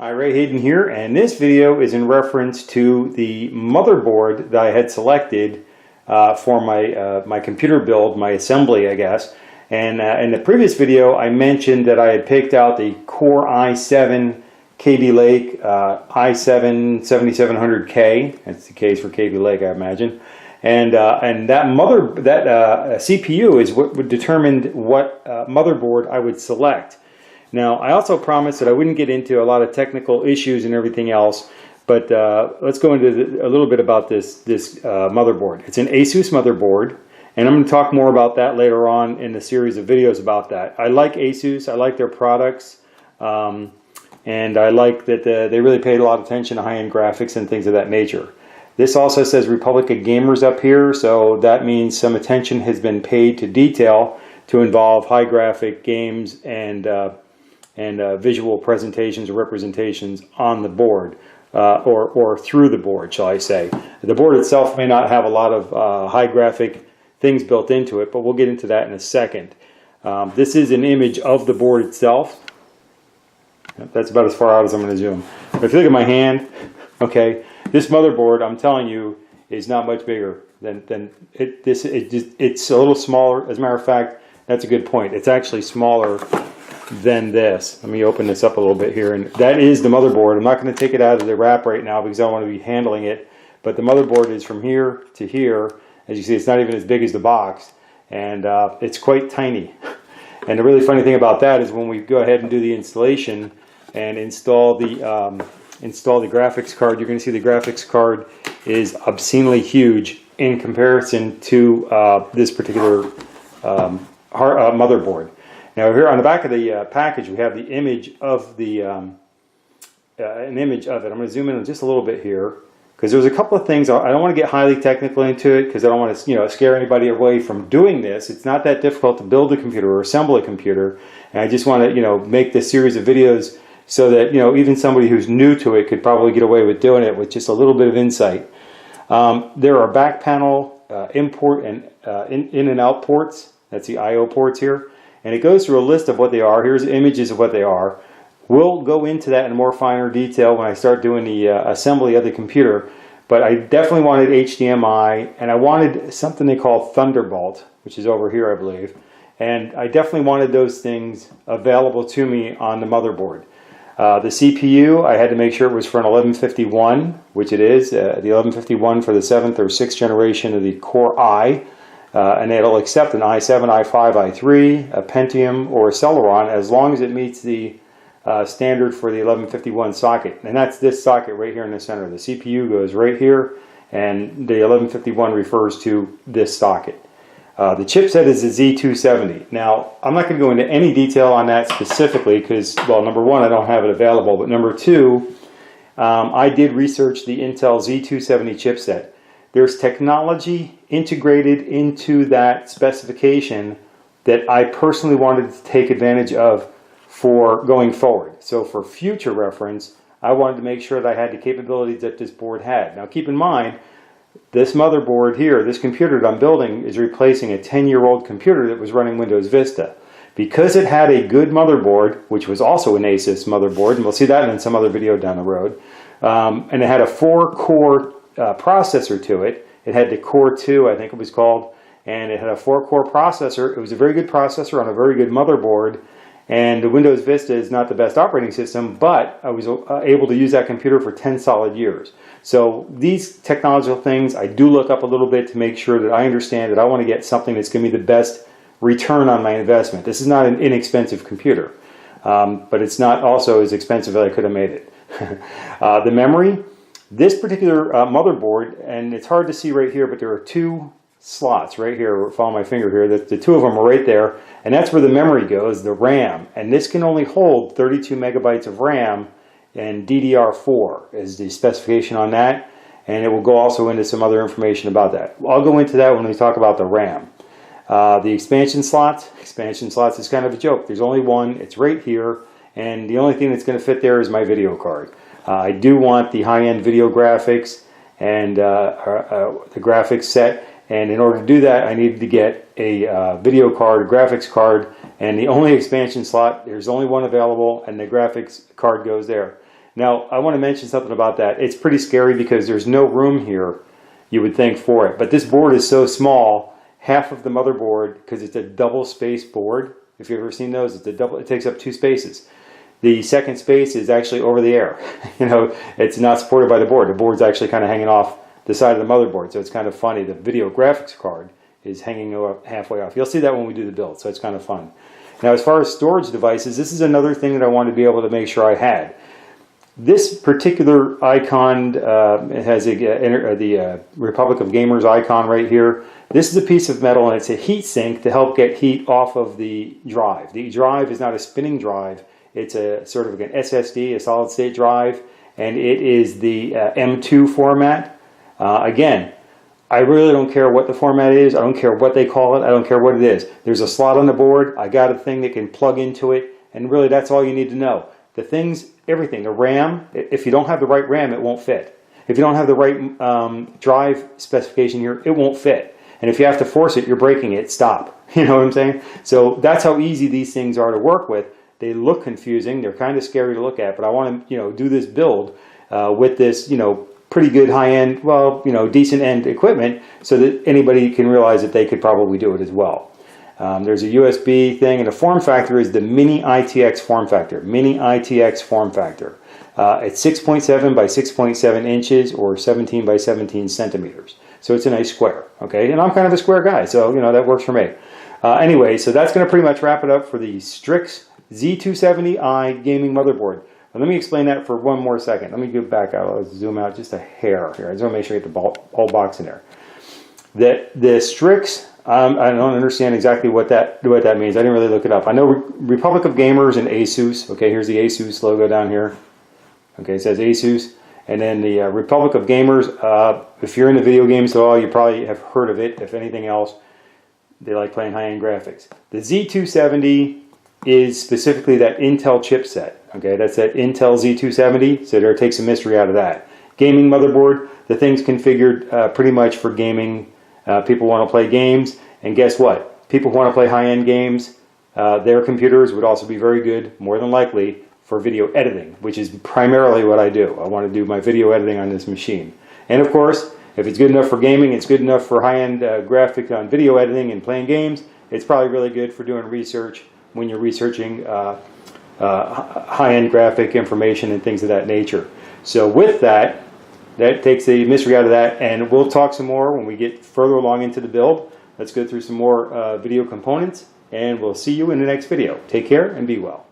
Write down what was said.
Hi, Hayden here, and this video is in reference to the motherboard that I had selected for my computer build, my assembly, I guess. And in the previous video, I mentioned that I had picked out the Core i7 Kaby Lake i7 7700K. That's the case for Kaby Lake, I imagine. And that CPU is what would determine what motherboard I would select. Now, I also promised that I wouldn't get into a lot of technical issues and everything else, but let's go into a little bit about this motherboard. It's an ASUS motherboard, and I'm going to talk more about that later on in the series of videos about that. I like ASUS, I like their products, and I like that they really paid a lot of attention to high-end graphics and things of that nature. This also says Republic of Gamers up here, so that means some attention has been paid to detail to involve high graphic games and visual presentations or representations on the board or through the board, shall I say. The board itself may not have a lot of high graphic things built into it, but we'll get into that in a second. This is an image of the board itself. That's about as far out as I'm going to zoom. But if you look at my hand, okay, this motherboard, I'm telling you, is not much bigger than it. It's a little smaller. As a matter of fact, that's a good point. It's actually smaller than this. Let me open this up a little bit here, and that is the motherboard. I'm not going to take it out of the wrap right now because I want to be handling it, but the motherboard is from here to here. As you see, it's not even as big as the box, and it's quite tiny. And the really funny thing about that is when we go ahead and do the installation and install the graphics card, you're going to see the graphics card is obscenely huge in comparison to this particular motherboard. Now here on the back of the package, we have the image of the an image of it. I'm going to zoom in just a little bit here because there's a couple of things. I don't want to get highly technical into it because I don't want to scare anybody away from doing this. It's not that difficult to build a computer or assemble a computer, and I just want to make this series of videos so that even somebody who's new to it could probably get away with doing it with just a little bit of insight. There are back panel import and in and out ports. That's the I/O ports here. And it goes through a list of what they are. Here's images of what they are. We'll go into that in more finer detail when I start doing the assembly of the computer. But I definitely wanted HDMI, and I wanted something they call Thunderbolt, which is over here, I believe. And I definitely wanted those things available to me on the motherboard. The CPU, I had to make sure it was for an 1151, which it is. The 1151 for the 7th or 6th generation of the Core i. And it'll accept an i7, i5, i3, a Pentium, or a Celeron as long as it meets the standard for the 1151 socket. And that's this socket right here in the center. The CPU goes right here, and the 1151 refers to this socket. The chipset is a Z270. Now, I'm not going to go into any detail on that specifically because, well, number one, I don't have it available, but number two, I did research the Intel Z270 chipset. There's technology integrated into that specification that I personally wanted to take advantage of for going forward. So for future reference, I wanted to make sure that I had the capabilities that this board had. Now keep in mind, this motherboard here, this computer that I'm building, is replacing a 10-year-old computer that was running Windows Vista. Because it had a good motherboard, which was also an ASUS motherboard, and we'll see that in some other video down the road, and it had a 4-core processor to it. It had the Core 2, I think it was called, and it had a 4-core processor. It was a very good processor on a very good motherboard, and the Windows Vista is not the best operating system, but I was able to use that computer for 10 solid years. So these technological things I do look up a little bit to make sure that I understand that I want to get something that's going to be the best return on my investment. This is not an inexpensive computer, but it's not also as expensive as I could have made it. The memory. This particular motherboard, and it's hard to see right here, but there are two slots right here. Follow my finger here. The two of them are right there, and that's where the memory goes, the RAM. And this can only hold 32 megabytes of RAM, and DDR4 is the specification on that. And it will go also into some other information about that. I'll go into that when we talk about the RAM. The expansion slots is kind of a joke. There's only one. It's right here, and the only thing that's going to fit there is my video card. I do want the high-end video graphics and the graphics set, and in order to do that I needed to get a video card, a graphics card, and the only expansion slot, there's only one available, and the graphics card goes there. Now, I want to mention something about that. It's pretty scary because there's no room here, you would think, for it. But this board is so small, half of the motherboard, because it's a double space board. If you've ever seen those, it takes up 2 spaces. The second space is actually over the air. You know, it's not supported by the board. The board's actually kind of hanging off the side of the motherboard, so it's kind of funny. The video graphics card is hanging halfway off. You'll see that when we do the build, so it's kind of fun. Now, as far as storage devices, this is another thing that I wanted to be able to make sure I had. This particular icon has the Republic of Gamers icon right here. This is a piece of metal, and it's a heat sink to help get heat off of the drive. The drive is not a spinning drive. It's a sort of an SSD, a solid state drive, and it is the M2 format. Again, I really don't care what the format is. I don't care what they call it. I don't care what it is. There's a slot on the board. I got a thing that can plug into it, and really that's all you need to know. The things, everything, the RAM, if you don't have the right RAM, it won't fit. If you don't have the right drive specification here, it won't fit. And if you have to force it, you're breaking it. Stop. You know what I'm saying? So that's how easy these things are to work with. They look confusing. They're kind of scary to look at, but I want to, you know, do this build with this, you know, pretty good high-end, well, you know, decent-end equipment so that anybody can realize that they could probably do it as well. There's a USB thing, and the form factor is the Mini ITX form factor. Mini ITX form factor. It's 6.7 by 6.7 inches or 17 by 17 centimeters. So it's a nice square, okay? And I'm kind of a square guy, so, you know, that works for me. Anyway, so that's going to pretty much wrap it up for the Strix Z270i gaming motherboard. Now, let me explain that for one more second. Let me go back out. Let's zoom out just a hair here. I just want to make sure I get the whole box in there. The Strix, I don't understand exactly what that means. I didn't really look it up. I know Republic of Gamers and ASUS. Okay, here's the ASUS logo down here. Okay, it says ASUS. And then the Republic of Gamers, if you're into video games at all, you probably have heard of it. If anything else, they like playing high-end graphics. The Z270 is specifically that Intel chipset. Okay, that's that Intel Z270, so there takes some mystery out of that. Gaming motherboard, the thing's configured pretty much for gaming. People want to play games, and guess what? People who want to play high-end games, their computers would also be very good, more than likely, for video editing, which is primarily what I do. I want to do my video editing on this machine. And of course, if it's good enough for gaming, it's good enough for high-end graphic on video editing and playing games, it's probably really good for doing research when you're researching high-end graphic information and things of that nature. So with that, that takes the mystery out of that, and we'll talk some more when we get further along into the build. Let's go through some more video components, and we'll see you in the next video. Take care and be well.